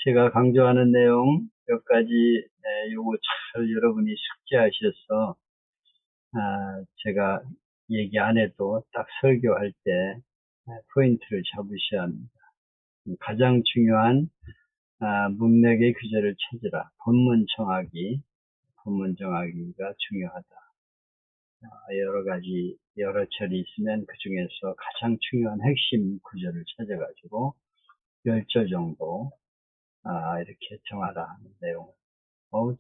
제가 강조하는 내용 몇 가지 요거 잘 여러분이 숙지하셔서 제가 얘기 안 해도 딱 설교할 때 포인트를 잡으셔야 합니다. 가장 중요한 문맥의 규제를 찾으라. 본문 정하기가 중요하다. 여러 가지 여러 철이 있으면 그 중에서 가장 중요한 핵심 구절을 찾아가지고 10절 정도 이렇게 정하라 하는 내용.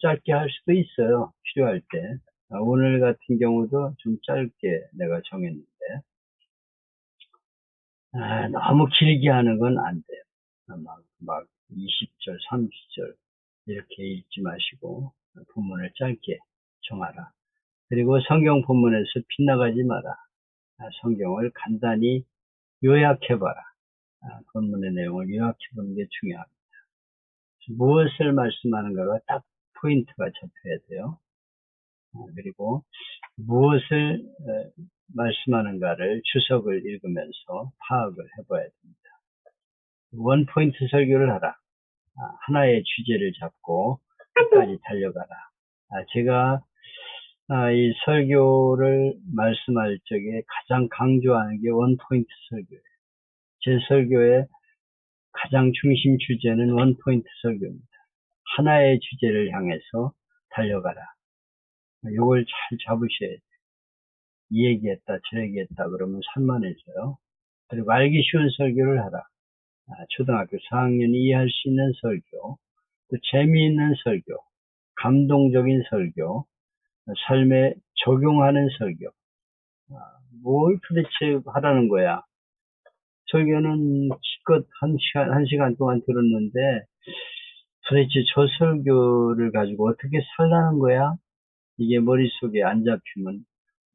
짧게 할 수도 있어요. 필요할 때. 오늘 같은 경우도 좀 짧게 내가 정했는데, 너무 길게 하는 건 안 돼요. 막 20절, 30절 이렇게 읽지 마시고 본문을 짧게 정하라. 그리고 성경 본문에서 빗나가지 마라. 성경을 간단히 요약해봐라. 본문의 내용을 요약해보는 게 중요합니다. 무엇을 말씀하는가가 딱 포인트가 잡혀야 돼요. 그리고 무엇을 말씀하는가를 주석을 읽으면서 파악을 해봐야 됩니다. 원포인트 설교를 하라. 하나의 주제를 잡고 끝까지 달려가라. 제가 이 설교를 말씀할 적에 가장 강조하는 게 원포인트 설교예요. 제 설교의 가장 중심 주제는 원포인트 설교입니다. 하나의 주제를 향해서 달려가라. 이걸 잘 잡으셔야 돼요. 이 얘기했다, 저 얘기했다 그러면 산만해져요. 그리고 알기 쉬운 설교를 하라. 초등학교 4학년이 이해할 수 있는 설교, 또 재미있는 설교, 감동적인 설교, 삶에 적용하는 설교. 뭘 도대체 하라는 거야? 설교는 기껏 한 시간 동안 들었는데 도대체 저 설교를 가지고 어떻게 살라는 거야? 이게 머릿속에 안 잡히면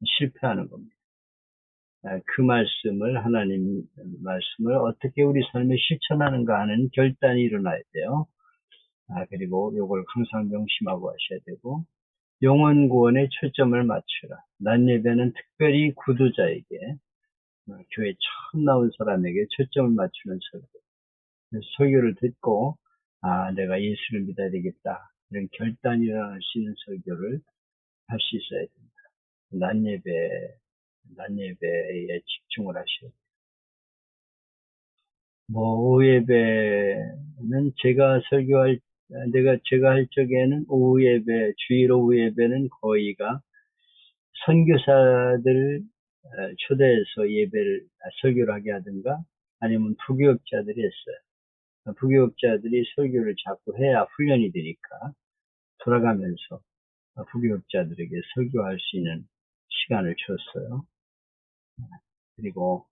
실패하는 겁니다. 그 말씀을, 하나님 말씀을 어떻게 우리 삶에 실천하는가 하는 결단이 일어나야 돼요. 그리고 요걸 항상 명심하고 하셔야 되고, 영혼 구원에 초점을 맞추라. 낮 예배는 특별히 구도자에게, 교회 처음 나온 사람에게 초점을 맞추는 설교. 그래서 설교를 듣고, 내가 예수를 믿어야 되겠다. 이런 결단이 일어날 수 있는 설교를 할 수 있어야 됩니다. 낮 예배에 집중을 하셔야 돼요. 오후 예배는 제가 할 적에는 오후 예배, 주일 오후 예배는 거의가 선교사들 초대해서 설교를 하게 하든가 아니면 부교육자들이 했어요. 부교육자들이 설교를 자꾸 해야 훈련이 되니까 돌아가면서 부교육자들에게 설교할 수 있는 시간을 줬어요. 그리고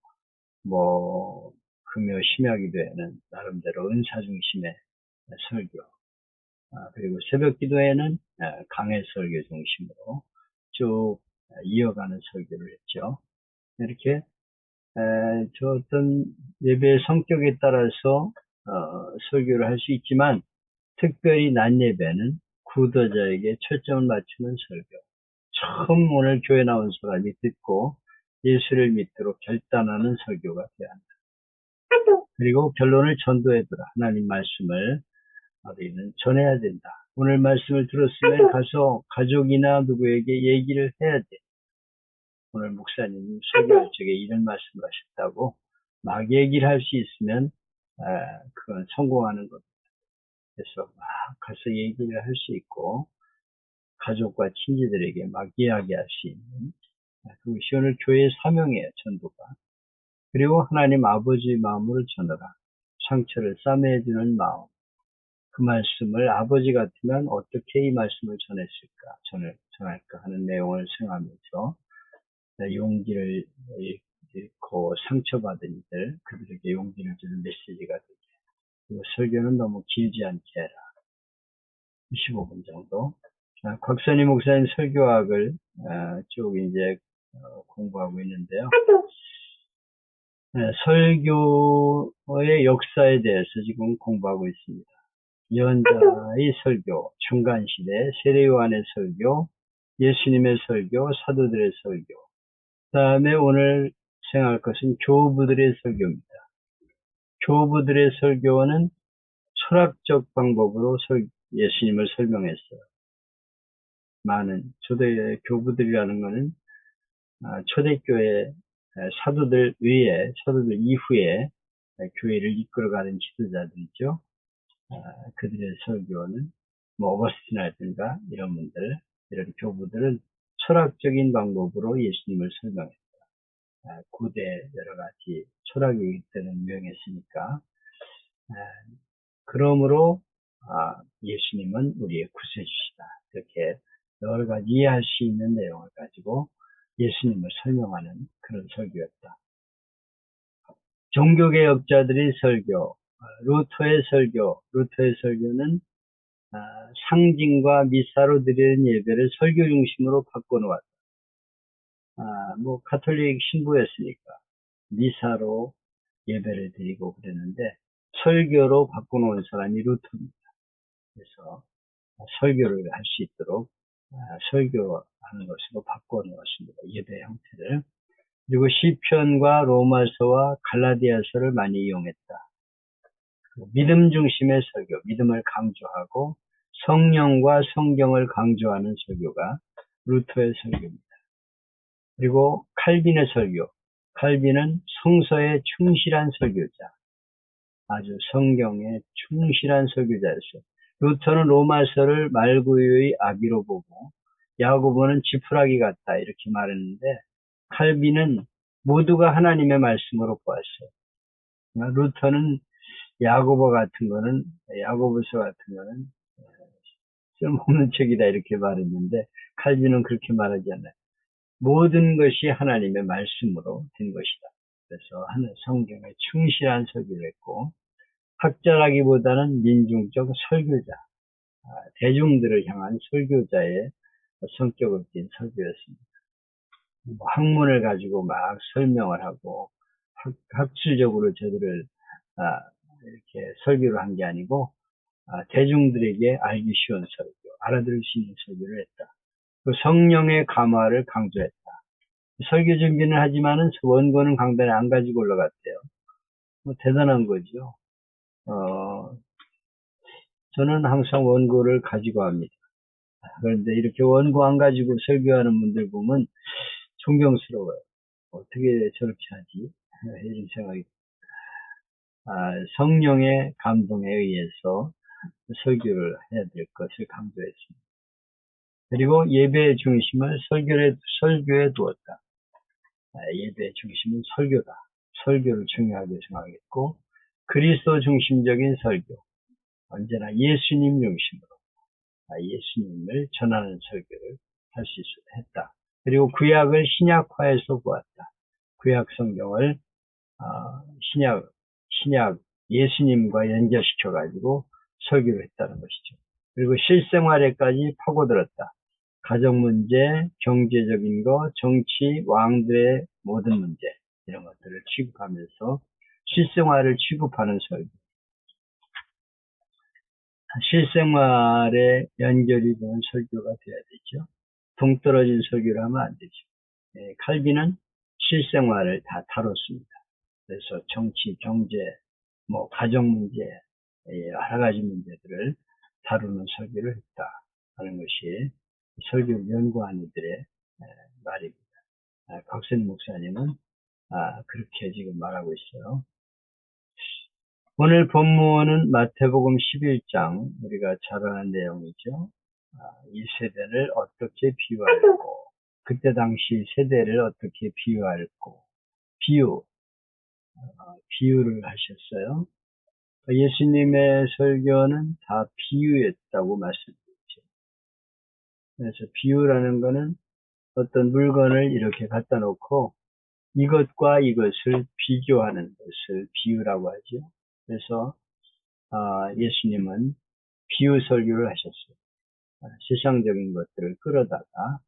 금요 심야기도에는 나름대로 은사 중심의 설교, 그리고 새벽 기도에는 강해 설교 중심으로 쭉 이어가는 설교를 했죠. 이렇게 저 어떤 예배의 성격에 따라서 설교를 할 수 있지만 특별히 낮 예배는 구도자에게 초점을 맞추는 설교. 처음 오늘 교회 나온 사람이 듣고 예수를 믿도록 결단하는 설교가 돼야 합니다. 그리고 결론을 전도해두라. 하나님 말씀을 우리는 전해야 된다. 오늘 말씀을 들었으면 가서 가족이나 누구에게 얘기를 해야 돼. 오늘 목사님이 설교할 적에 이런 말씀을 하셨다고 막 얘기를 할 수 있으면 그건 성공하는 겁니다. 그래서 막 가서 얘기를 할 수 있고 가족과 친지들에게 막 이야기할 수 있는 그것이 오늘 교회의 사명이에요. 전도가. 그리고 하나님 아버지 마음으로 전하라. 상처를 싸매주는 마음. 그 말씀을 아버지 같으면 어떻게 이 말씀을 전할까 하는 내용을 생각하면서 용기를 잃고 상처받은 이들, 그들에게 용기를 주는 메시지가 되게. 그리고 설교는 너무 길지 않게 해라. 15분 정도. 곽선희 목사님 설교학을 쭉 이제 공부하고 있는데요. 설교의 역사에 대해서 지금 공부하고 있습니다. 예언자의 설교, 중간시대, 세례요한의 설교, 예수님의 설교, 사도들의 설교. 그 다음에 오늘 생각할 것은 교부들의 설교입니다. 교부들의 설교는 철학적 방법으로 예수님을 설명했어요. 많은 초대 교부들이라는 것은 초대교회 사도들 이후에 교회를 이끌어가는 지도자들이죠. 그들의 설교는 어거스틴이라든가 이런 분들, 이런 교부들은 철학적인 방법으로 예수님을 설명했다. 고대 여러 가지 철학이 그때는 유행했으니까. 그러므로 예수님은 우리의 구세주시다. 이렇게 여러 가지 이해할 수 있는 내용을 가지고 예수님을 설명하는 그런 설교였다. 종교개혁자들의 설교, 루터의 설교는 상징과 미사로 드리는 예배를 설교 중심으로 바꿔놓았다. 가톨릭 신부였으니까 미사로 예배를 드리고 그랬는데 설교로 바꿔놓은 사람이 루터입니다. 그래서 설교를 할 수 있도록 설교하는 것으로 바꿔놓았습니다. 예배 형태를. 그리고 시편과 로마서와 갈라디아서를 많이 이용했다. 믿음 중심의 설교, 믿음을 강조하고 성령과 성경을 강조하는 설교가 루터의 설교입니다. 그리고 칼빈의 설교, 칼빈은 성서에 충실한 설교자, 아주 성경에 충실한 설교자였어요. 루터는 로마서를 말구유의 아기로 보고 야고보는 지푸라기 같다 이렇게 말했는데 칼빈은 모두가 하나님의 말씀으로 보았어요. 루터는 야고보서 같은 거는 쓸모없는 책이다 이렇게 말했는데 칼빈은 그렇게 말하지 않아요. 모든 것이 하나님의 말씀으로 된 것이다. 그래서 성경에 충실한 설교를 했고 학자라기보다는 민중적 설교자, 대중들을 향한 설교자의 성격을 띤 설교였습니다. 학문을 가지고 막 설명을 하고 학술적으로 저들을 이렇게 설교를 한 게 아니고 대중들에게 알기 쉬운 설교, 알아들을 수 있는 설교를 했다. 그 성령의 감화를 강조했다. 설교 준비는 하지만은 원고는 강단에 안 가지고 올라갔대요. 대단한 거죠. 저는 항상 원고를 가지고 합니다. 그런데 이렇게 원고 안 가지고 설교하는 분들 보면 존경스러워요. 어떻게 저렇게 하지? 이런 생각이. 성령의 감동에 의해서 설교를 해야 될 것을 강조했습니다. 그리고 예배의 중심을 설교에 두었다. 예배의 중심은 설교다. 설교를 중요하게 생각했고 그리스도 중심적인 설교, 언제나 예수님 중심으로 예수님을 전하는 설교를 할 수 했다. 그리고 구약을 신약화해서 보았다. 구약 성경을 신약 예수님과 연결시켜가지고 설교를 했다는 것이죠. 그리고 실생활에까지 파고들었다. 가정 문제, 경제적인 것, 정치, 왕들의 모든 문제 이런 것들을 취급하면서 실생활을 취급하는 설교. 실생활에 연결이 되는 설교가 되어야 되죠. 동떨어진 설교를 하면 안 되죠. 칼빈은 실생활을 다 다뤘습니다. 그래서 정치, 경제, 가정 문제, 여러 가지 문제들을 다루는 설교를 했다 하는 것이 설교 연구한 이들의 말입니다. 곽선 목사님은 그렇게 지금 말하고 있어요. 오늘 본문은 마태복음 11장, 우리가 잘 아는 내용이죠. 이 세대를 어떻게 비유할고, 그때 당시 세대를 어떻게 비유할고, 비유를 하셨어요. 예수님의 설교는 다 비유였다고 말씀드렸죠. 그래서 비유라는 것은 어떤 물건을 이렇게 갖다 놓고 이것과 이것을 비교하는 것을 비유라고 하죠. 그래서 예수님은 비유 설교를 하셨어요. 세상적인 것들을 끌어다가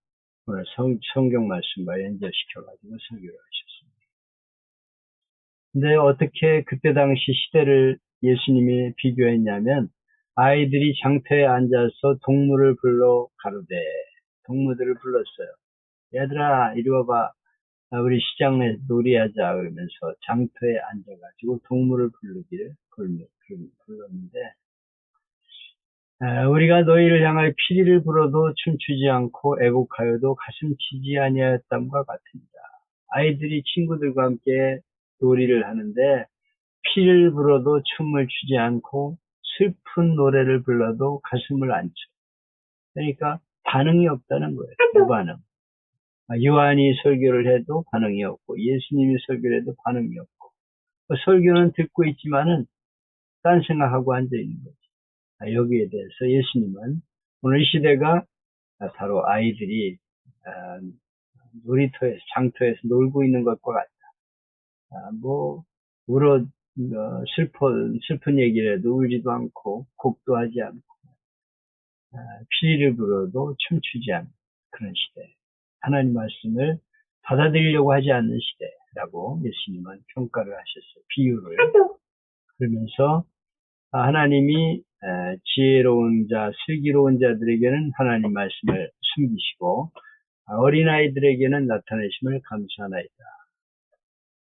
오늘 성경 말씀과 연결시켜가지고 설교를 하셨습니다. 근데 어떻게 그때 당시 시대를 예수님이 비교했냐면 아이들이 장터에 앉아서 동물을 불러 가로되 동물들을 불렀어요. 얘들아 이리 와봐. 우리 시장에 놀이하자 그러면서 장터에 앉아가지고 동물을 불렀는데 우리가 너희를 향하여 피리를 불어도 춤추지 않고 애곡하여도 가슴 치지 아니하였담과 같으니라. 아이들이 친구들과 함께 놀이를 하는데 피를 불어도 춤을 추지 않고 슬픈 노래를 불러도 가슴을 안 쳐. 그러니까 반응이 없다는 거예요. 무반응. 요한이 설교를 해도 반응이 없고 예수님이 설교를 해도 반응이 없고 설교는 듣고 있지만은 딴 생각하고 앉아 있는 거죠. 여기에 대해서 예수님은 오늘 이 시대가 바로 아이들이 놀이터에서 장터에서 놀고 있는 것과 같다. 뭐 슬픈 얘기를 해도 울지도 않고 곡도 하지 않고 피리를 불어도 춤추지 않는 그런 시대. 하나님 말씀을 받아들이려고 하지 않는 시대라고 예수님은 평가를 하셨어요. 비유를. 그러면서 하나님이 지혜로운 자, 슬기로운 자들에게는 하나님 말씀을 숨기시고 어린아이들에게는 나타내심을 감사하나이다.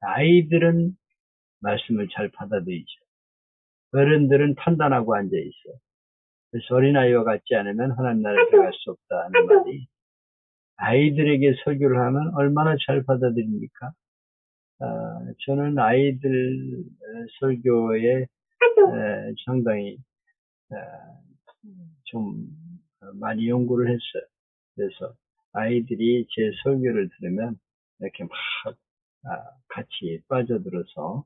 아이들은 말씀을 잘 받아들이죠. 어른들은 판단하고 앉아있어요. 그래서 어린아이와 같지 않으면 하나님 나라에 들어갈 수 없다는 말이 아이들에게 설교를 하면 얼마나 잘 받아들입니까? 저는 아이들 설교에 상당히 좀 많이 연구를 했어요. 그래서 아이들이 제 설교를 들으면 이렇게 막 같이 빠져들어서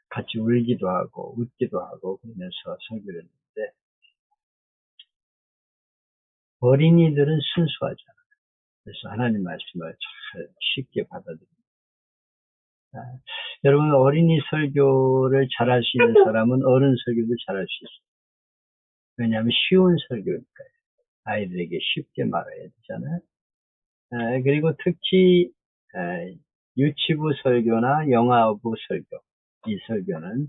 같이 울기도 하고 웃기도 하고 그러면서 설교를 했는데 어린이들은 순수하잖아요. 그래서 하나님 말씀을 잘 쉽게 받아들입니다. 여러분 어린이 설교를 잘할 수 있는 사람은 어른 설교도 잘할 수 있어요. 왜냐하면 쉬운 설교니까요. 아이들에게 쉽게 말해야 되잖아요. 그리고 특히 유치부 설교나 영아부 설교, 이 설교는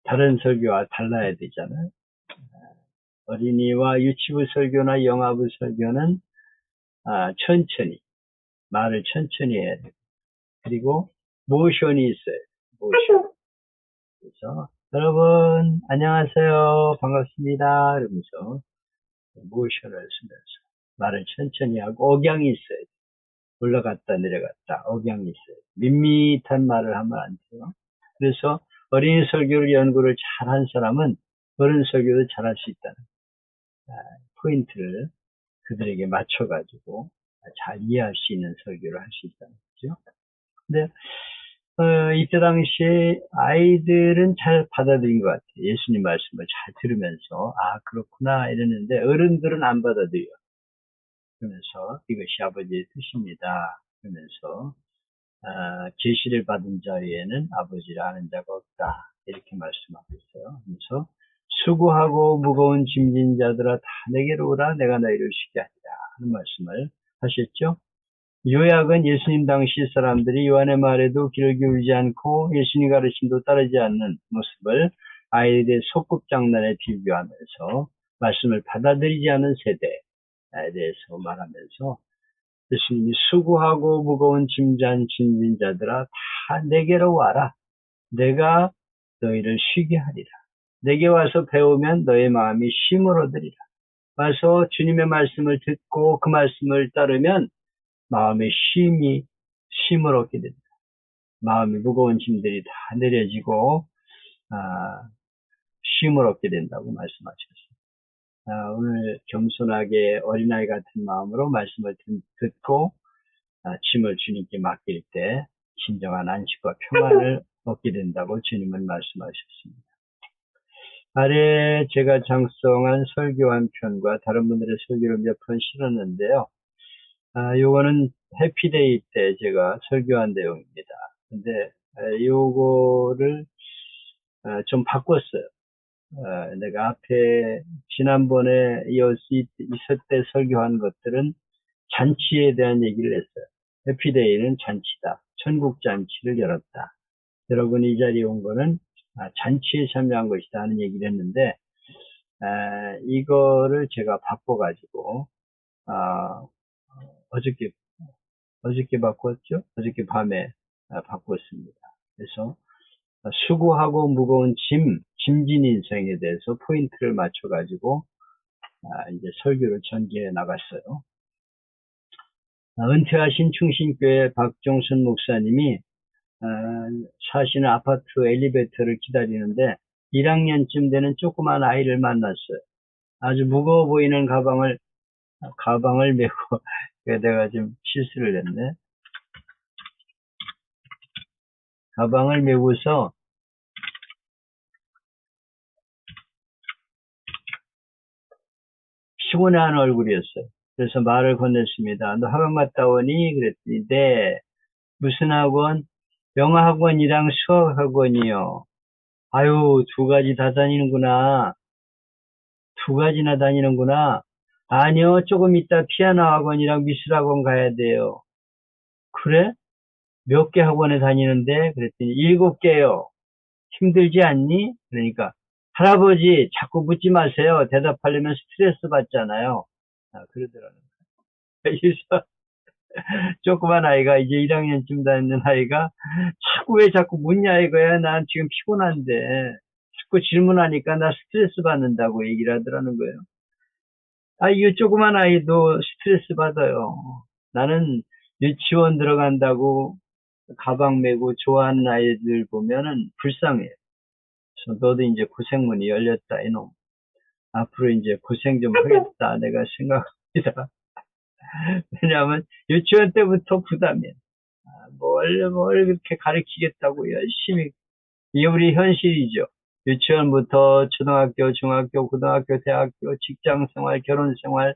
다른 설교와 달라야 되잖아요. 어린이와 유치부 설교나 영아부 설교는 천천히, 말을 천천히 해야 돼요. 그리고 모션이 있어요. 모션. 그래서 여러분 안녕하세요 반갑습니다 이러면서 모션을 쓰면서 말을 천천히 하고 억양이 있어요. 올라갔다 내려갔다 억양이 있어요. 밋밋한 말을 하면 안 돼요. 그래서 어린이 설교를 연구를 잘한 사람은 어른 설교도 잘할 수 있다는 포인트를 그들에게 맞춰가지고 잘 이해할 수 있는 설교를 할 수 있다는 거죠. 근데 이때 당시에 아이들은 잘 받아들인 것 같아요. 예수님 말씀을 잘 들으면서 그렇구나 이랬는데 어른들은 안 받아들여요. 그러면서 이것이 아버지의 뜻입니다. 그러면서 계시를 받은 자 외에는 아버지를 아는 자가 없다. 이렇게 말씀하고 있어요. 그래서 수고하고 무거운 짐진 자들아 다 내게로 오라 내가 너희를 쉬게 하리라 하는 말씀을 하셨죠. 요약은 예수님 당시 사람들이 요한의 말에도 귀를 기울이지 않고 예수님 가르침도 따르지 않는 모습을 아이들의 소꿉장난에 비교하면서 말씀을 받아들이지 않은 세대에 대해서 말하면서 예수님이 수고하고 무거운 짐진 자들아 다 내게로 와라. 내가 너희를 쉬게 하리라. 내게 와서 배우면 너의 마음이 쉼을 얻으리라. 와서 주님의 말씀을 듣고 그 말씀을 따르면 마음의 쉼을 얻게 됩니다. 마음이 무거운 짐들이 다 내려지고 쉼을 얻게 된다고 말씀하셨습니다. 오늘 겸손하게 어린아이 같은 마음으로 말씀을 듣고 짐을 주님께 맡길 때 진정한 안식과 평안을 얻게 된다고 주님은 말씀하셨습니다. 아래 제가 작성한 설교 한 편과 다른 분들의 설교를 몇 편 실었는데요. 요거는 해피데이 때 제가 설교한 내용입니다. 근데 요거를 좀 바꿨어요. 내가 앞에 지난번에 있을 때 설교한 것들은 잔치에 대한 얘기를 했어요. 해피데이는 잔치다. 천국 잔치를 열었다. 여러분이 이 자리에 온 거는 잔치에 참여한 것이다 하는 얘기를 했는데 이거를 제가 바꿔가지고 어저께 바꿨죠? 어저께 밤에 바꿨습니다. 그래서 수고하고 무거운 짐, 짐진 인생에 대해서 포인트를 맞춰가지고 이제 설교를 전개해 나갔어요. 은퇴하신 충신교회 박종순 목사님이 사시는 아파트 엘리베이터를 기다리는데 1학년쯤 되는 조그만 아이를 만났어요. 아주 무거워 보이는 가방을 메고 내가 좀 실수를 했네. 가방을 메고서 피곤해하는 얼굴이었어요. 그래서 말을 건넸습니다. 너 학원 갔다 오니? 그랬더니 네. 무슨 학원? 영어 학원이랑 수학 학원이요. 아유, 두 가지 다 다니는구나. 두 가지나 다니는구나. 아니요, 조금 이따 피아노 학원이랑 미술 학원 가야 돼요. 그래? 몇 개 학원에 다니는데? 그랬더니 7개요. 힘들지 않니? 그러니까 할아버지 자꾸 묻지 마세요. 대답하려면 스트레스 받잖아요. 그러더라고요. 그래서 조그만 아이가 이제 1학년쯤 다니는 아이가 왜 자꾸 묻냐 이거야. 난 지금 피곤한데 자꾸 질문하니까 나 스트레스 받는다고 얘기를 하더라는 거예요. 이 조그만 아이도 스트레스 받아요. 나는 유치원 들어간다고 가방 메고 좋아하는 아이들 보면은 불쌍해요. 그래서 너도 이제 고생문이 열렸다 이놈. 앞으로 이제 고생 좀 하겠다 내가 생각합니다. 왜냐하면 유치원 때부터 부담이에요. 뭘 그렇게 가르치겠다고 열심히. 이게 우리 현실이죠. 유치원부터 초등학교, 중학교, 고등학교, 대학교, 직장생활, 결혼생활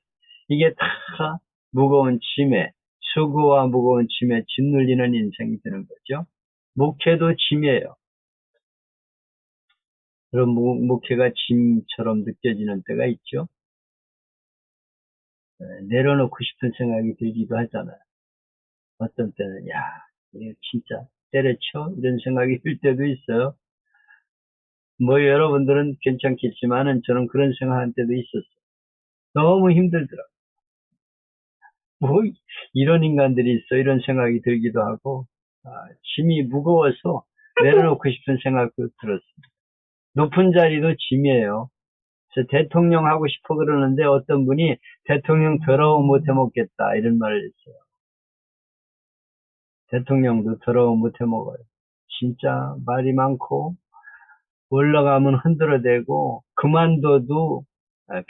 이게 다 무거운 짐에 수고와 무거운 짐에 짓눌리는 인생이 되는 거죠. 목회도 짐이에요. 그런 목회가 짐처럼 느껴지는 때가 있죠. 내려놓고 싶은 생각이 들기도 하잖아요. 어떤 때는 이거 진짜 때려쳐 이런 생각이 들 때도 있어요. 여러분들은 괜찮겠지만은 저는 그런 생각한 때도 있었어요. 너무 힘들더라고요. 이런 인간들이 있어 이런 생각이 들기도 하고 짐이 무거워서 내려놓고 싶은 생각도 들었습니다. 높은 자리도 짐이에요. 그래서 대통령 하고 싶어 그러는데 어떤 분이 대통령 더러워 못해 먹겠다 이런 말을 했어요. 대통령도 더러워 못해 먹어요. 진짜 말이 많고 올라가면 흔들어대고 그만둬도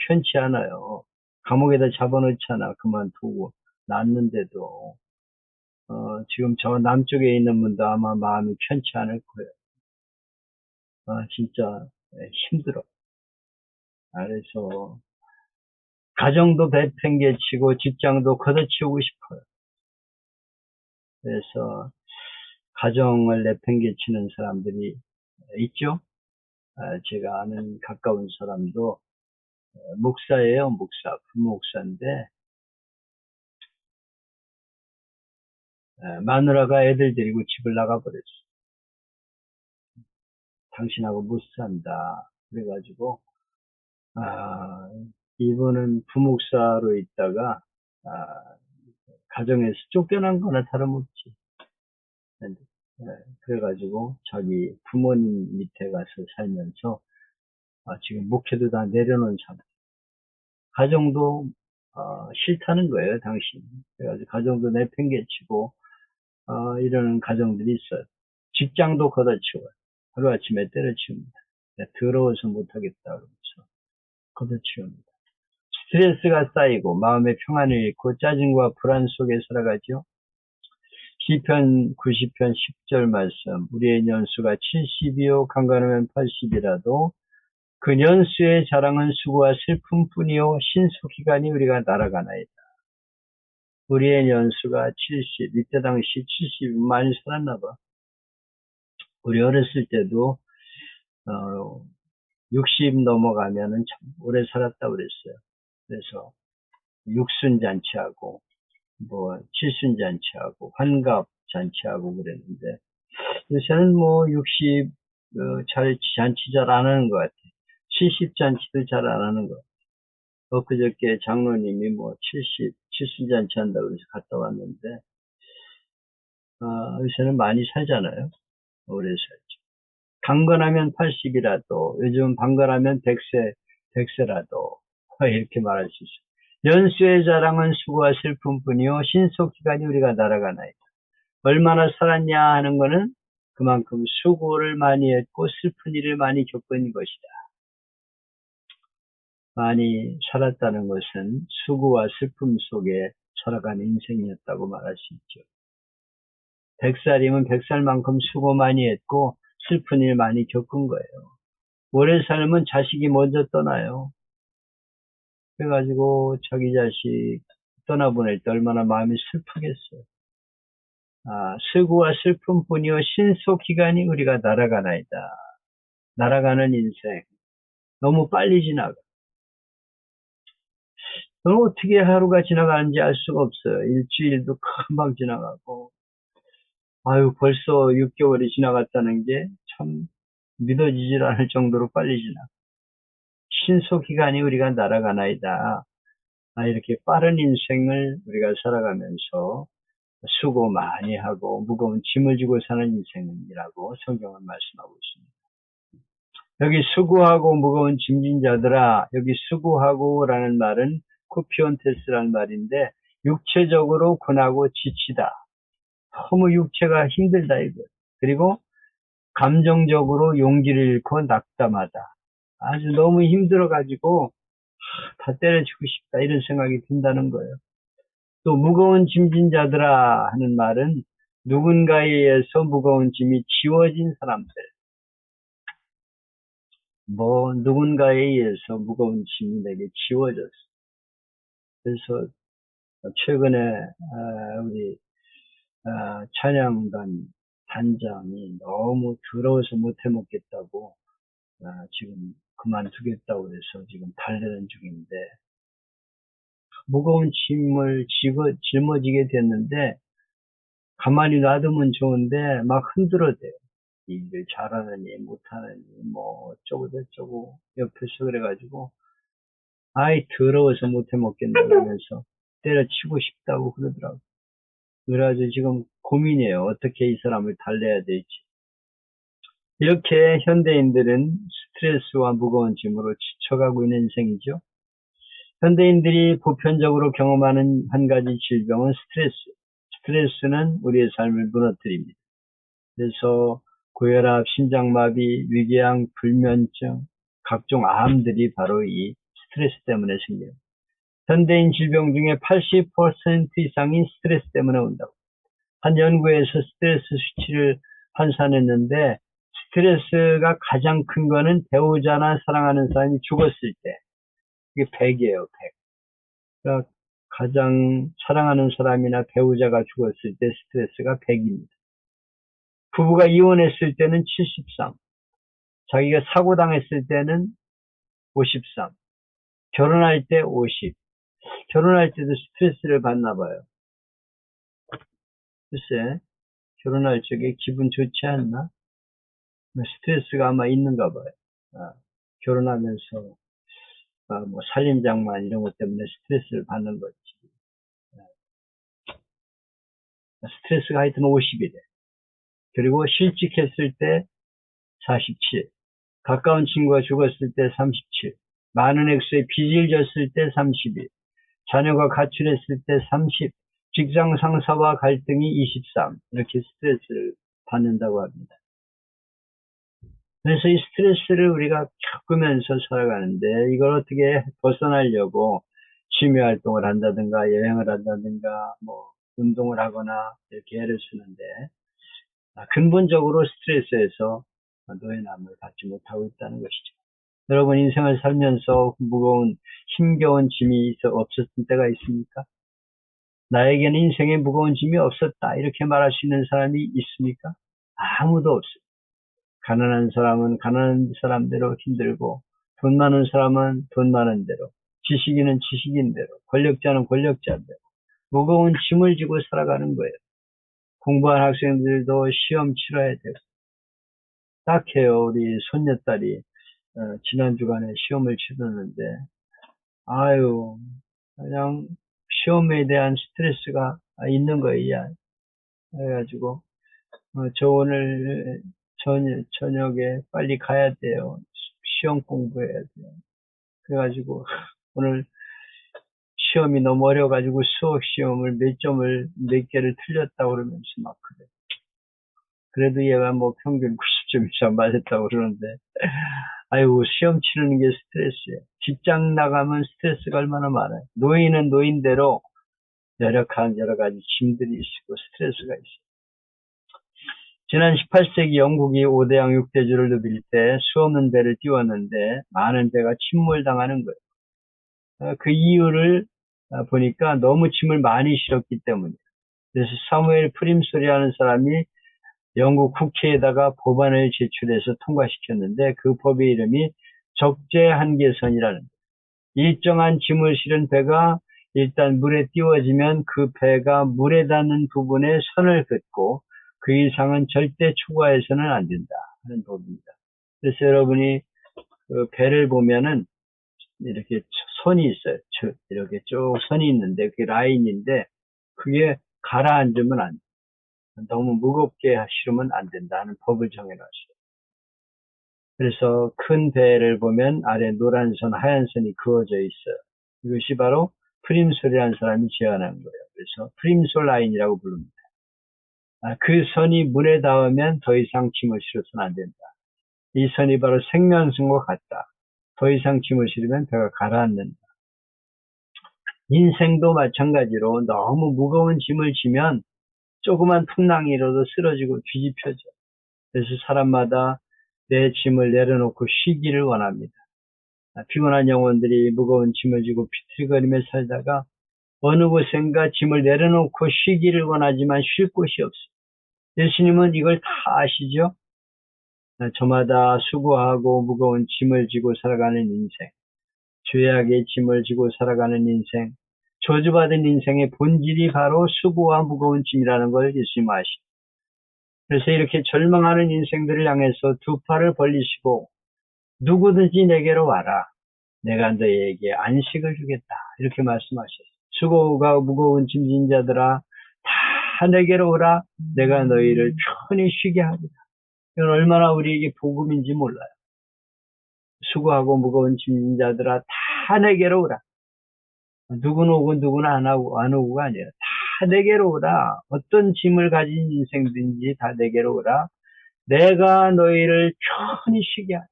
편치 않아요. 감옥에다 잡아놓잖아. 그만두고 놨는데도 지금 저 남쪽에 있는 분도 아마 마음이 편치 않을 거예요. 진짜 힘들어. 그래서 가정도 내팽개치고 직장도 걷어치우고 싶어요. 그래서 가정을 내팽개치는 사람들이 있죠. 제가 아는 가까운 사람도 목사예요. 부목사인데 마누라가 애들 데리고 집을 나가버렸어. 당신하고 못 산다. 그래가지고 이분은 부목사로 있다가 가정에서 쫓겨난 거나 다름없지. 그래가지고 자기 부모님 밑에 가서 살면서 지금 목회도 다 내려놓은 상태. 가정도 싫다는 거예요, 당신. 그래가지고 가정도 내팽개치고 이러는 가정들이 있어요. 직장도 걷어치워요. 하루아침에 때려치웁니다. 더러워서 못하겠다 그러면서 걷어치웁니다. 스트레스가 쌓이고 마음의 평안을 잃고 짜증과 불안 속에 살아가죠. 시편 90편 10절 말씀 우리의 연수가 70이요 강건하면 80이라도 그 연수의 자랑은 수고와 슬픔뿐이요 신속기간이 우리가 날아가나이다. 우리의 연수가 70, 이때 당시 70 많이 살았나 봐. 우리 어렸을 때도 60 넘어가면은 참 오래 살았다 그랬어요. 그래서 육순잔치하고 칠순잔치하고 환갑잔치하고 그랬는데 요새는 60 잔치 잘 안 하는 것 같아요. 70 잔치도 잘 안 하는 것 같아요. 엊그저께 장로님이 70잔치 한다고 해서 갔다 왔는데 요새는 많이 살잖아요. 오래 살죠. 강건하면 80이라도, 요즘 강건하면 100세라도, 이렇게 말할 수 있어요. 연수의 자랑은 수고와 슬픔뿐이요 신속기간이 우리가 날아가나이다. 얼마나 살았냐 하는 거는 그만큼 수고를 많이 했고 슬픈 일을 많이 겪은 것이다. 많이 살았다는 것은 수고와 슬픔 속에 살아간 인생이었다고 말할 수 있죠. 100살이면 100살만큼 수고 많이 했고 슬픈 일 많이 겪은 거예요. 오래 살면 자식이 먼저 떠나요. 그래가지고 자기 자식 떠나보낼 때 얼마나 마음이 슬프겠어요. 수고와 슬픔뿐이요 신속기간이 우리가 날아가나이다. 날아가는 인생 너무 빨리 지나가. 어떻게 하루가 지나가는지 알 수가 없어요. 일주일도 금방 지나가고 아유 벌써 6개월이 지나갔다는 게 참 믿어지질 않을 정도로 빨리 지나가. 신속기간이 우리가 날아가나이다. 이렇게 빠른 인생을 우리가 살아가면서 수고 많이 하고 무거운 짐을 지고 사는 인생이라고 성경은 말씀하고 있습니다. 여기 수고하고 무거운 짐진 자들아, 여기 수고하고라는 말은 쿠피온테스라는 말인데 육체적으로 고나고 지치다. 너무 육체가 힘들다 이거. 그리고 감정적으로 용기를 잃고 낙담하다. 아주 너무 힘들어가지고 다 때려치고 싶다 이런 생각이 든다는 거예요. 또 무거운 짐진 자들아 하는 말은 누군가에 의해서 무거운 짐이 지워진 사람들. 누군가에 의해서 무거운 짐이 내게 지워졌어. 그래서 최근에 우리 찬양단 단장이 너무 더러워서 못해 먹겠다고 지금 그만두겠다고 해서 지금 달래는 중인데 무거운 짐을 짊어지게 됐는데 가만히 놔두면 좋은데 막 흔들어대요. 일을 잘하느니 못하느니 뭐 어쩌고 저쩌고 옆에서 그래가지고 아이 더러워서 못해 먹겠네 그러면서 때려치고 싶다고 그러더라고. 그래가지고 지금 고민이에요. 어떻게 이 사람을 달래야 될지. 이렇게 현대인들은 스트레스와 무거운 짐으로 지쳐가고 있는 인생이죠. 현대인들이 보편적으로 경험하는 한 가지 질병은 스트레스. 스트레스는 우리의 삶을 무너뜨립니다. 그래서 고혈압, 심장마비, 위궤양, 불면증, 각종 암들이 바로 이 스트레스 때문에 생겨요. 현대인 질병 중에 80% 이상이 스트레스 때문에 온다고. 한 연구에서 스트레스 수치를 환산했는데 스트레스가 가장 큰 거는 배우자나 사랑하는 사람이 죽었을 때. 이게 100이에요, 100. 그러니까 가장 사랑하는 사람이나 배우자가 죽었을 때 스트레스가 100입니다. 부부가 이혼했을 때는 73. 자기가 사고 당했을 때는 53. 결혼할 때 50. 결혼할 때도 스트레스를 받나 봐요. 글쎄, 결혼할 적에 기분 좋지 않나? 스트레스가 아마 있는가 봐요. 결혼하면서 뭐 살림장만 이런 것 때문에 스트레스를 받는 거지. 스트레스가 하여튼 50이래. 그리고 실직했을 때 47. 가까운 친구가 죽었을 때 37. 많은 액수의 빚을 졌을 때 32. 자녀가 가출했을 때 30. 직장 상사와 갈등이 23. 이렇게 스트레스를 받는다고 합니다. 그래서 이 스트레스를 우리가 겪으면서 살아가는데 이걸 어떻게 벗어나려고 취미 활동을 한다든가 여행을 한다든가 뭐 운동을 하거나 이렇게 애를 쓰는데 근본적으로 스트레스에서 노예남을 받지 못하고 있다는 것이죠. 여러분 인생을 살면서 무거운 힘겨운 짐이 없었던 때가 있습니까? 나에게는 인생에 무거운 짐이 없었다 이렇게 말할 수 있는 사람이 있습니까? 아무도 없어요. 가난한 사람은 가난한 사람대로 힘들고 돈 많은 사람은 돈 많은 대로 지식인은 지식인대로 권력자는 권력자대로 무거운 짐을 지고 살아가는 거예요. 공부한 학생들도 시험 치러야 되고 딱해요. 우리 손녀딸이 지난 주간에 시험을 치렀는데 아유 그냥 시험에 대한 스트레스가 있는 거예요. 그래가지고 저 오늘 저녁에 빨리 가야 돼요. 시험 공부해야 돼요. 그래가지고 오늘 시험이 너무 어려가지고 수학 시험을 몇 개를 틀렸다고 그러면서 막 그래. 그래도 얘가 뭐 평균 90점 이상 맞았다고 그러는데, 아이고, 시험 치르는 게 스트레스예요. 직장 나가면 스트레스가 얼마나 많아요. 노인은 노인대로 여러 가지 짐들이 있고 스트레스가 있어요. 지난 18세기 영국이 5대양 6대주를 누빌 때 수없는 배를 띄웠는데 많은 배가 침몰당하는 거예요. 그 이유를 보니까 너무 짐을 많이 실었기 때문이에요. 그래서 사무엘 프림소리라는 사람이 영국 국회에다가 법안을 제출해서 통과시켰는데 그 법의 이름이 적재한계선이라는 거예요. 일정한 짐을 실은 배가 일단 물에 띄워지면 그 배가 물에 닿는 부분에 선을 긋고 그 이상은 절대 초과해서는 안 된다 하는 법입니다. 그래서 여러분이 그 배를 보면은 이렇게 선이 있어요. 이렇게 쭉 선이 있는데 그게 라인인데 그게 가라앉으면 안 돼. 너무 무겁게 실으면 안 된다는 법을 정해놨어요. 그래서 큰 배를 보면 아래 노란 선, 하얀 선이 그어져 있어요. 이것이 바로 프림솔이라는 사람이 제안한 거예요. 그래서 프림솔 라인이라고 부릅니다. 그 선이 물에 닿으면 더 이상 짐을 실어서는 안 된다. 이 선이 바로 생명선과 같다. 더 이상 짐을 실으면 배가 가라앉는다. 인생도 마찬가지로 너무 무거운 짐을 지면 조그만 풍랑이라도 쓰러지고 뒤집혀져. 그래서 사람마다 내 짐을 내려놓고 쉬기를 원합니다. 피곤한 영혼들이 무거운 짐을 지고 비틀거리며 살다가 어느 곳엔가 짐을 내려놓고 쉬기를 원하지만 쉴 곳이 없어요. 예수님은 이걸 다 아시죠? 저마다 수고하고 무거운 짐을 지고 살아가는 인생, 죄악의 짐을 지고 살아가는 인생, 저주받은 인생의 본질이 바로 수고와 무거운 짐이라는 걸 예수님 아시죠? 그래서 이렇게 절망하는 인생들을 향해서 두 팔을 벌리시고 누구든지 내게로 와라. 내가 너희에게 안식을 주겠다. 이렇게 말씀하셨어요. 수고가 무거운 짐진 자들아 다 내게로 오라. 내가 너희를 편히 쉬게 하리라. 이건 얼마나 우리에게 복음인지 몰라요. 수고하고 무거운 짐진 자들아 다 내게로 오라. 누구는 오고 누구는 안 오고가 아니라 다 내게로 오라. 어떤 짐을 가진 인생든지 다 내게로 오라. 내가 너희를 편히 쉬게 하리라.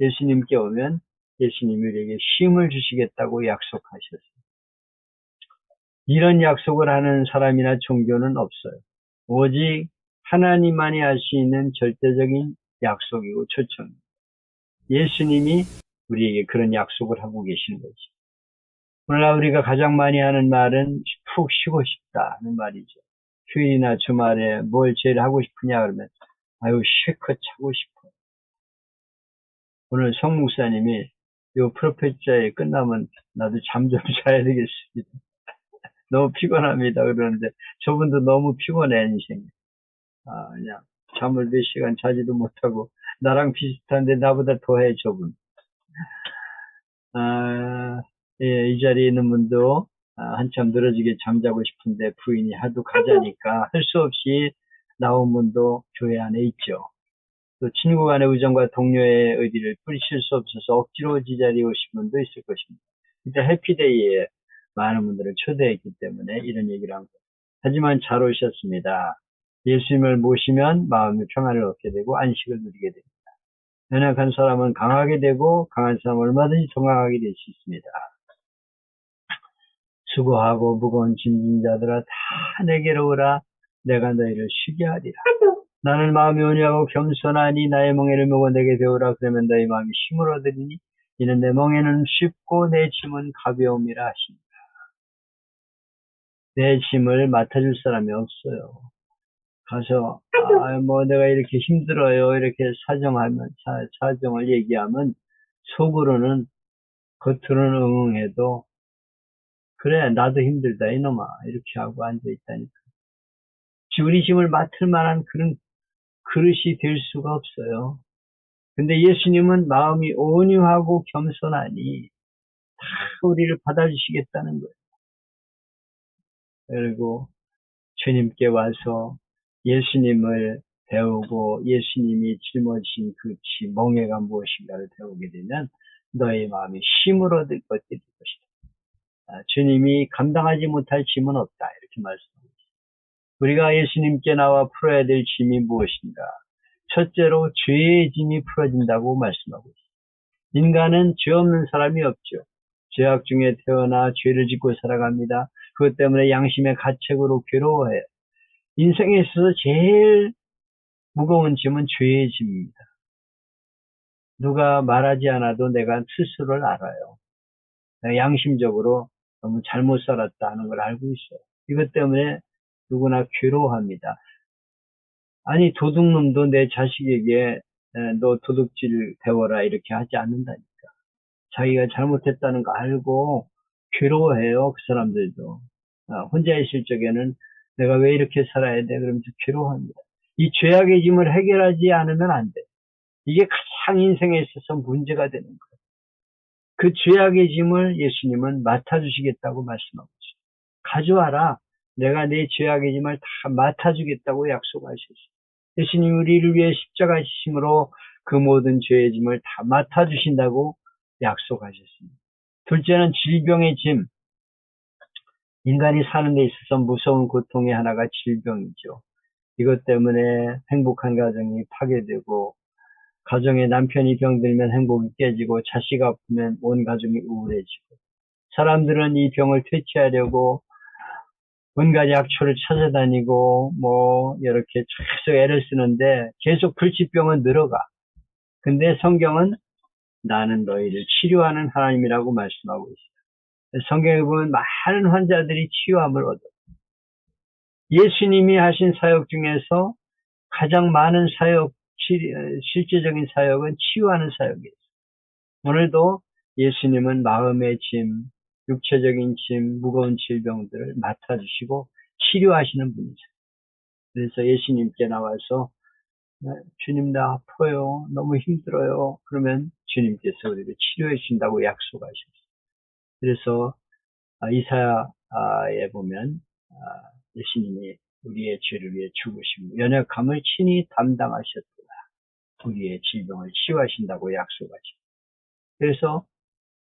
예수님께 오면 예수님이 우리에게 쉼을 주시겠다고 약속하셨어요. 이런 약속을 하는 사람이나 종교는 없어요. 오직 하나님만이 할 수 있는 절대적인 약속이고 초청입니다. 예수님이 우리에게 그런 약속을 하고 계시는 거죠. 오늘날 우리가 가장 많이 하는 말은 푹 쉬고 싶다는 말이죠. 휴일이나 주말에 뭘 제일 하고 싶으냐 그러면 아유 실컷 자고 싶어. 오늘 성 목사님이 요 프로페자에 끝나면 나도 잠 좀 자야 되겠습니다. 너무 피곤합니다. 그러는데 저분도 너무 피곤해 인생이. 그냥 잠을 몇 시간 자지도 못하고 나랑 비슷한데 나보다 더해 저분. 예, 이 자리에 있는 분도 한참 늘어지게 잠자고 싶은데 부인이 하도 가자니까 할 수 없이 나온 분도 교회 안에 있죠. 또 친구 간의 우정과 동료의 의리를 뿌리칠 수 없어서 억지로 이 자리에 오신 분도 있을 것입니다. 이때 해피데이에 많은 분들을 초대했기 때문에 이런 얘기를 한 거예요. 하지만 잘 오셨습니다. 예수님을 모시면 마음의 평안을 얻게 되고 안식을 누리게 됩니다. 연약한 사람은 강하게 되고 강한 사람은 얼마든지 더 강하게 될 수 있습니다. 수고하고 무거운 짐진 자들아 다 내게로 오라. 내가 너희를 쉬게 하리라. 나는 마음이 온유하고 겸손하니 나의 멍에를 메고 내게 배우라. 그러면 너희 마음이 힘을 얻으리니 이는 내 멍에는 쉽고 내 짐은 가벼움이라 하십니다. 내 짐을 맡아줄 사람이 없어요. 가서 내가 이렇게 힘들어요. 이렇게 사정을 얘기하면 속으로는 겉으로는 응응해도 그래 나도 힘들다 이놈아 이렇게 하고 앉아있다니까. 우리 짐을 맡을 만한 그런 그릇이 될 수가 없어요. 근데 예수님은 마음이 온유하고 겸손하니 다 우리를 받아주시겠다는 거예요. 그리고 주님께 와서 예수님을 배우고 예수님이 짊어지신 그 멍에가 무엇인가를 배우게 되면 너의 마음이 힘을 얻을 것들일 것이다. 주님이 감당하지 못할 짐은 없다. 이렇게 말씀합니다. 우리가 예수님께 나와 풀어야 될 짐이 무엇인가? 첫째로 죄의 짐이 풀어진다고 말씀하고 있습니다. 인간은 죄 없는 사람이 없죠. 죄악 중에 태어나 죄를 짓고 살아갑니다. 그것 때문에 양심의 가책으로 괴로워해요. 인생에 있어서 제일 무거운 짐은 죄의 짐입니다. 누가 말하지 않아도 내가 스스로를 알아요. 내가 양심적으로 너무 잘못 살았다 하는 걸 알고 있어요. 이것 때문에 누구나 괴로워합니다. 아니 도둑놈도 내 자식에게 너 도둑질 배워라 이렇게 하지 않는다니까. 자기가 잘못했다는 거 알고 괴로워해요. 그 사람들도. 혼자 있을 적에는 내가 왜 이렇게 살아야 돼? 그러면서 괴로워합니다. 이 죄악의 짐을 해결하지 않으면 안 돼. 이게 가장 인생에 있어서 문제가 되는 거예요. 그 죄악의 짐을 예수님은 맡아주시겠다고 말씀하고 있어요. 가져와라. 내가 내 죄악의 짐을 다 맡아주겠다고 약속하셨어요. 예수님이 우리를 위해 십자가 지심으로 그 모든 죄의 짐을 다 맡아주신다고 약속하셨습니다. 둘째는 질병의 짐. 인간이 사는 데 있어서 무서운 고통의 하나가 질병이죠. 이것 때문에 행복한 가정이 파괴되고 가정에 남편이 병들면 행복이 깨지고 자식 아프면 온 가정이 우울해지고 사람들은 이 병을 퇴치하려고 온갖 약초를 찾아다니고 이렇게 계속 애를 쓰는데 계속 불치병은 늘어가. 근데 성경은 나는 너희를 치료하는 하나님이라고 말씀하고 있어요. 성경에 보면 많은 환자들이 치유함을 얻어요. 예수님이 하신 사역 중에서 가장 많은 사역, 실제적인 사역은 치유하는 사역이에요. 오늘도 예수님은 마음의 짐, 육체적인 짐, 무거운 질병들을 맡아주시고 치료하시는 분이죠. 그래서 예수님께 나와서 주님 나 아파요. 너무 힘들어요. 그러면 주님께서 우리를 치료해 주신다고 약속하셨어요. 그래서 이사야에 보면 예수님이 우리의 죄를 위해 죽으시고 연약함을 친히 담당하셨구나. 우리의 질병을 치유하신다고 약속하셨어요. 그래서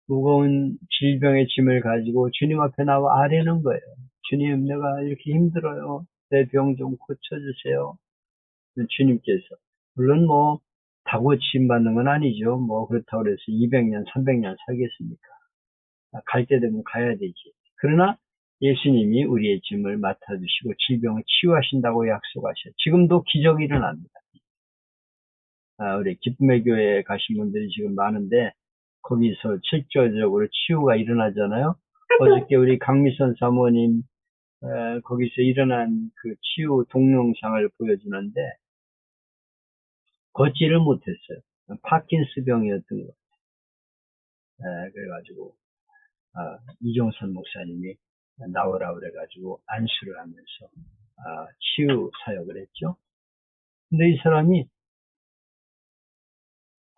무거운 질병의 짐을 가지고 주님 앞에 나와 아뢰는 거예요. 주님 내가 이렇게 힘들어요. 내 병 좀 고쳐주세요. 주님께서 물론 다 고침 받는 건 아니죠. 그렇다고 해서 200년 300년 살겠습니까? 갈 때 되면 가야 되지. 그러나 예수님이 우리의 짐을 맡아주시고 질병을 치유하신다고 약속하셔요. 지금도 기적이 일어납니다. 우리 기쁨의 교회에 가신 분들이 지금 많은데 거기서 실질적으로 치유가 일어나잖아요. 어저께 우리 강미선 사모님 거기서 일어난 그 치유 동영상을 보여주는데 걷지를 못했어요. 파킨스 병이었던 것 같아요. 그래가지고 이종선 목사님이 나오라 그래가지고 안수를 하면서 치유 사역을 했죠. 근데 이 사람이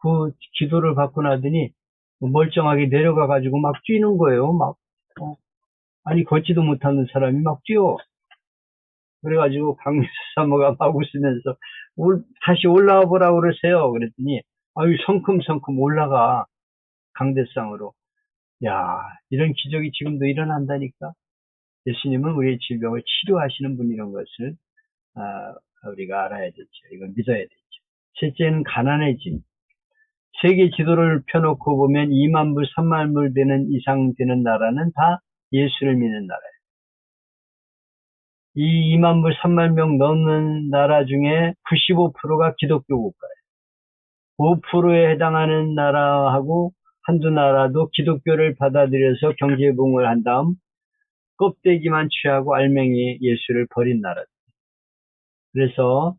그 기도를 받고 나더니 멀쩡하게 내려가가지고 막 뛰는 거예요. 아니 걷지도 못하는 사람이 막 뛰어. 그래가지고 강민수 사모가 막 웃으면서 다시 올라와 보라고 그러세요. 그랬더니 아유 성큼성큼 올라가 강대상으로. 야 이런 기적이 지금도 일어난다니까. 예수님은 우리의 질병을 치료하시는 분이라는 것을 우리가 알아야 되죠. 이건 믿어야 되죠. 셋째는 가난의 짐. 세계 지도를 펴놓고 보면 2만 불, 3만 불 되는 이상 되는 나라는 다 예수를 믿는 나라예요. 이 2만 불, 3만 명 넘는 나라 중에 95%가 기독교 국가예요. 5%에 해당하는 나라하고 한두 나라도 기독교를 받아들여서 경제붕을 한 다음 껍데기만 취하고 알맹이 예수를 버린 나라죠. 그래서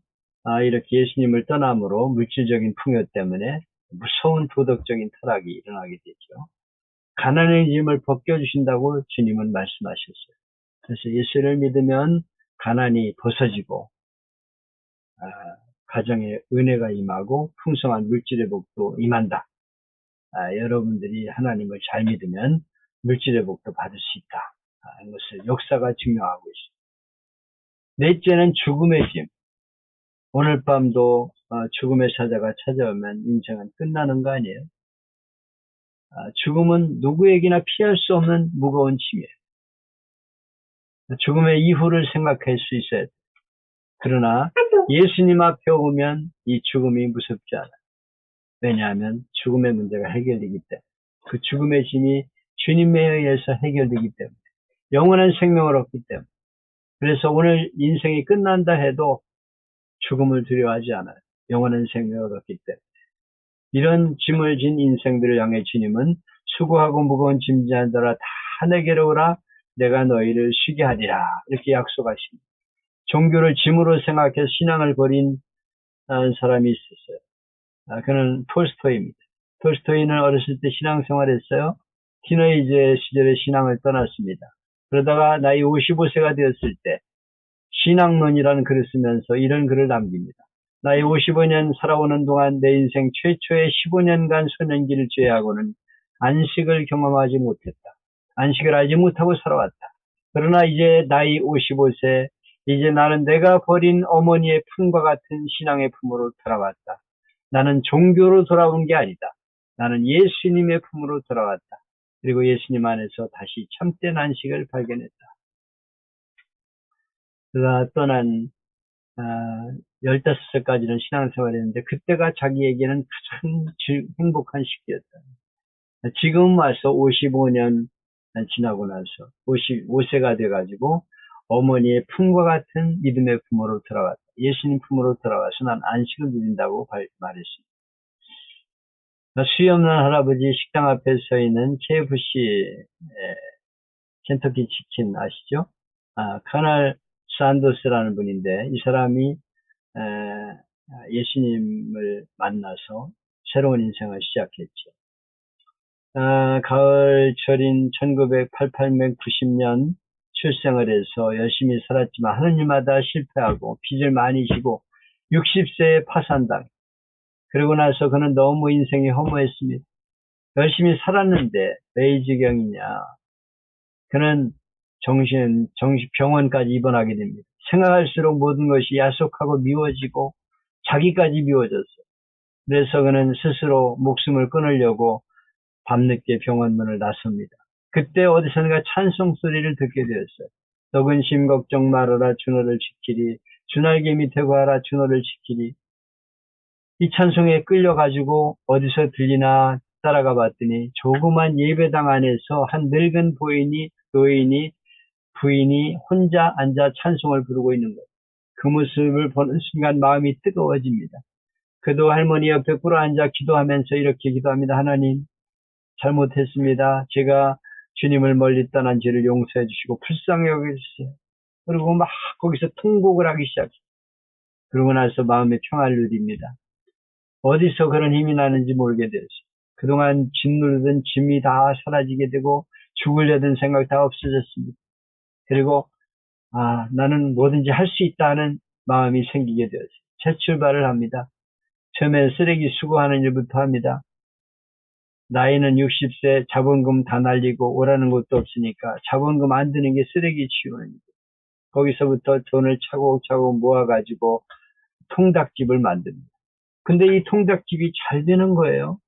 이렇게 예수님을 떠남으로 물질적인 풍요 때문에 무서운 도덕적인 타락이 일어나게 되죠. 가난의 짐을 벗겨주신다고 주님은 말씀하셨어요. 그래서 예수를 믿으면 가난이 벗어지고 가정에 은혜가 임하고 풍성한 물질의 복도 임한다. 여러분들이 하나님을 잘 믿으면 물질의 복도 받을 수 있다. 이것을 역사가 증명하고 있습니다. 넷째는 죽음의 짐. 오늘 밤도 죽음의 사자가 찾아오면 인생은 끝나는 거 아니에요? 죽음은 누구에게나 피할 수 없는 무거운 짐이에요. 죽음의 이후를 생각할 수 있어야 돼요. 그러나 예수님 앞에 오면 이 죽음이 무섭지 않아요. 왜냐하면 죽음의 문제가 해결되기 때문에, 그 죽음의 짐이 주님에 의해서 해결되기 때문에, 영원한 생명을 얻기 때문에. 그래서 오늘 인생이 끝난다 해도 죽음을 두려워하지 않아요. 영원한 생명을 얻기 때문에. 이런 짐을 진 인생들을 향해 주님은 수고하고 무거운 짐자들아 다 내게로 오라, 내가 너희를 쉬게 하리라, 이렇게 약속하십니다. 종교를 짐으로 생각해서 신앙을 버린 사람이 있었어요. 그는 톨스토이입니다. 톨스토이는 어렸을 때 신앙생활했어요. 티네이저 시절에 신앙을 떠났습니다. 그러다가 나이 55세가 되었을 때 신앙론이라는 글을 쓰면서 이런 글을 남깁니다. 나이 55년 살아오는 동안 내 인생 최초의 15년간 소년기를 제외하고는 안식을 경험하지 못했다. 안식을 알지 못하고 살아왔다. 그러나 이제 나이 55세, 이제 나는 내가 버린 어머니의 품과 같은 신앙의 품으로 돌아왔다. 나는 종교로 돌아온 게 아니다. 나는 예수님의 품으로 돌아왔다. 그리고 예수님 안에서 다시 참된 안식을 발견했다. 그가 떠난 15살까지는 신앙생활을 했는데 그때가 자기에게는 가장 행복한 시기였다. 지금 와서 55년 지나고 나서 55세가 돼가지고 어머니의 품과 같은 믿음의 품으로 돌아왔다. 예수님 품으로 돌아와서 난 안식을 누린다고 말했습니다. 수염난 할아버지 식당 앞에 서 있는 KFC, 켄터키 치킨 아시죠? 카날 산도스라는 분인데 이 사람이 예수님을 만나서 새로운 인생을 시작했죠. 가을철인 1988년 출생을 해서 열심히 살았지만 하느님마다 실패하고 빚을 많이 지고 60세에 파산당. 그러고 나서 그는 너무 인생이 허무했습니다. 열심히 살았는데 왜 이 지경이냐. 그는 병원까지 입원하게 됩니다. 생각할수록 모든 것이 야속하고 미워지고 자기까지 미워졌어요. 그래서 그는 스스로 목숨을 끊으려고 밤늦게 병원 문을 나섭니다. 그때 어디선가 찬송 소리를 듣게 되었어요. 너 근심 걱정 말아라, 주 너를 지키리. 주 날개 밑에 구하라, 주 너를 지키리. 이 찬송에 끌려가지고 어디서 들리나 따라가 봤더니 조그만 예배당 안에서 한 늙은 노인이 부인이 혼자 앉아 찬송을 부르고 있는 거예요. 그 모습을 보는 순간 마음이 뜨거워집니다. 그도 할머니 옆에 꿇어앉아 기도하면서 이렇게 기도합니다. 하나님, 잘못했습니다. 제가 주님을 멀리 떠난 죄를 용서해 주시고 불쌍히 여겨주세요. 그리고 막 거기서 통곡을 하기 시작해요. 그러고 나서 마음의 평화를 누립니다. 어디서 그런 힘이 나는지 모르게 되었어요. 그동안 짓누르던 짐이 다 사라지게 되고 죽으려던 생각 다 없어졌습니다. 그리고 나는 뭐든지 할 수 있다는 마음이 생기게 되었어요. 재출발을 합니다. 처음에 쓰레기 수거하는 일부터 합니다. 나이는 60세, 자본금 다 날리고 오라는 것도 없으니까 자본금 안 드는 게 쓰레기 치우는 일. 거기서부터 돈을 차곡차곡 모아가지고 통닭집을 만듭니다. 근데 이 통닭집이 잘 되는 거예요.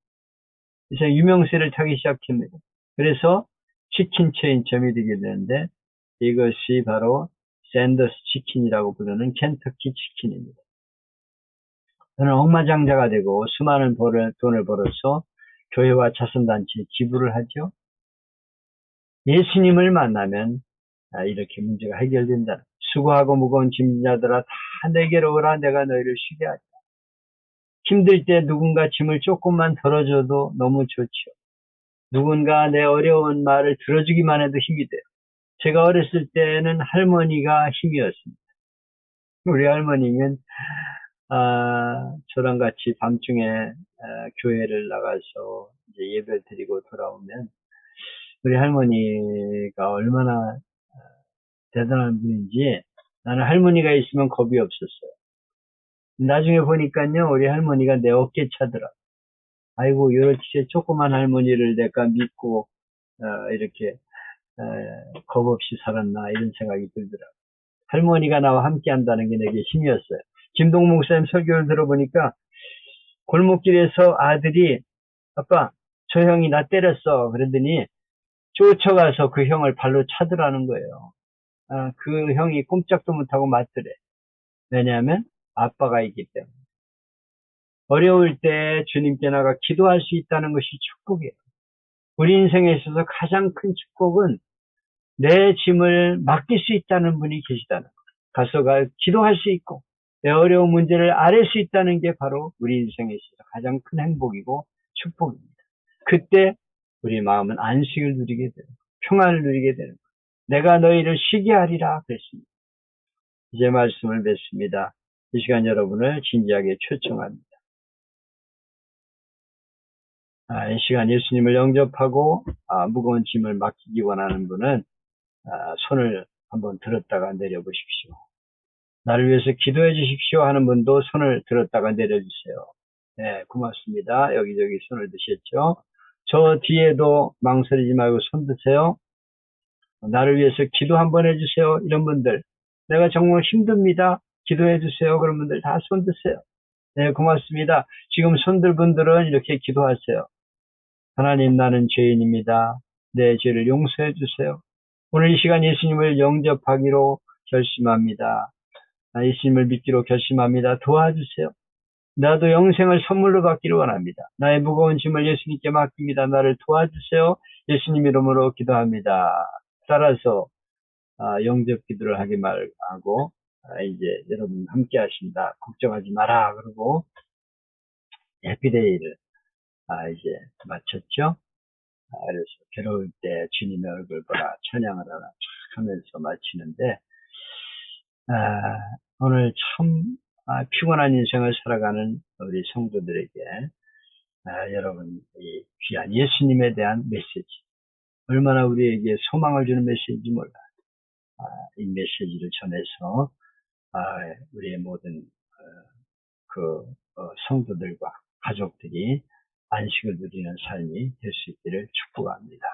이제 유명세를 타기 시작합니다. 그래서 치킨 체인점이 되게 되는데 이것이 바로 샌더스 치킨이라고 부르는 켄터키 치킨입니다. 저는 억만장자가 되고 수많은 돈을 벌어서 교회와 자선단체에 기부를 하죠. 예수님을 만나면 이렇게 문제가 해결된다. 수고하고 무거운 짐자들아 다 내게로 오라, 내가 너희를 쉬게 하리라. 힘들 때 누군가 짐을 조금만 덜어줘도 너무 좋죠. 누군가 내 어려운 말을 들어주기만 해도 힘이 돼요. 제가 어렸을 때는 할머니가 힘이었습니다. 우리 할머니는 저랑 같이 밤중에 교회를 나가서 이제 예배를 드리고 돌아오면 우리 할머니가 얼마나 대단한 분인지 나는 할머니가 있으면 겁이 없었어요. 나중에 보니까요, 우리 할머니가 내 어깨 차더라. 아이고, 이렇게 조그만 할머니를 내가 믿고 이렇게 겁 없이 살았나 이런 생각이 들더라고요. 할머니가 나와 함께 한다는 게 내게 힘이었어요. 김동 목사님 설교를 들어보니까 골목길에서 아들이 아빠 저 형이 나 때렸어 그러더니 쫓아가서 그 형을 발로 차더라는 거예요. 그 형이 꼼짝도 못하고 맞더래. 왜냐하면 아빠가 있기 때문에. 어려울 때 주님께 나가 기도할 수 있다는 것이 축복이에요. 우리 인생에 있어서 가장 큰 축복은 내 짐을 맡길 수 있다는 분이 계시다는 거예요. 가서 기도할 수 있고 내 어려운 문제를 아뢰 수 있다는 게 바로 우리 인생에 있어서 가장 큰 행복이고 축복입니다. 그때 우리 마음은 안식을 누리게 되는 거예요. 평안을 누리게 되는 거예요. 내가 너희를 쉬게 하리라 그랬습니다. 이제 말씀을 맺습니다. 이 시간 여러분을 진지하게 초청합니다. 이 시간 예수님을 영접하고 무거운 짐을 맡기기 원하는 분은 손을 한번 들었다가 내려보십시오. 나를 위해서 기도해 주십시오 하는 분도 손을 들었다가 내려주세요. 네, 고맙습니다. 여기저기 손을 드셨죠? 저 뒤에도 망설이지 말고 손 드세요. 나를 위해서 기도 한번 해주세요. 이런 분들, 내가 정말 힘듭니다. 기도해 주세요. 그런 분들 다 손 드세요. 네, 고맙습니다. 지금 손들 분들은 이렇게 기도하세요. 하나님, 나는 죄인입니다. 내 죄를 용서해 주세요. 오늘 이 시간 예수님을 영접하기로 결심합니다. 예수님을 믿기로 결심합니다. 도와주세요. 나도 영생을 선물로 받기를 원합니다. 나의 무거운 짐을 예수님께 맡깁니다. 나를 도와주세요. 예수님 이름으로 기도합니다. 따라서 영접 기도를 하기 말고 이제 여러분 함께 하신다. 걱정하지 마라. 그러고 해피데이를 이제 마쳤죠. 그래서 괴로울 때 주님의 얼굴 보라 찬양을 하라 하면서 마치는데 오늘 참 피곤한 인생을 살아가는 우리 성도들에게 여러분 이 귀한 예수님에 대한 메시지 얼마나 우리에게 소망을 주는 메시지인지 몰라요. 이 메시지를 전해서 우리의 모든 성도들과 가족들이 안식을 누리는 삶이 될 수 있기를 축복합니다.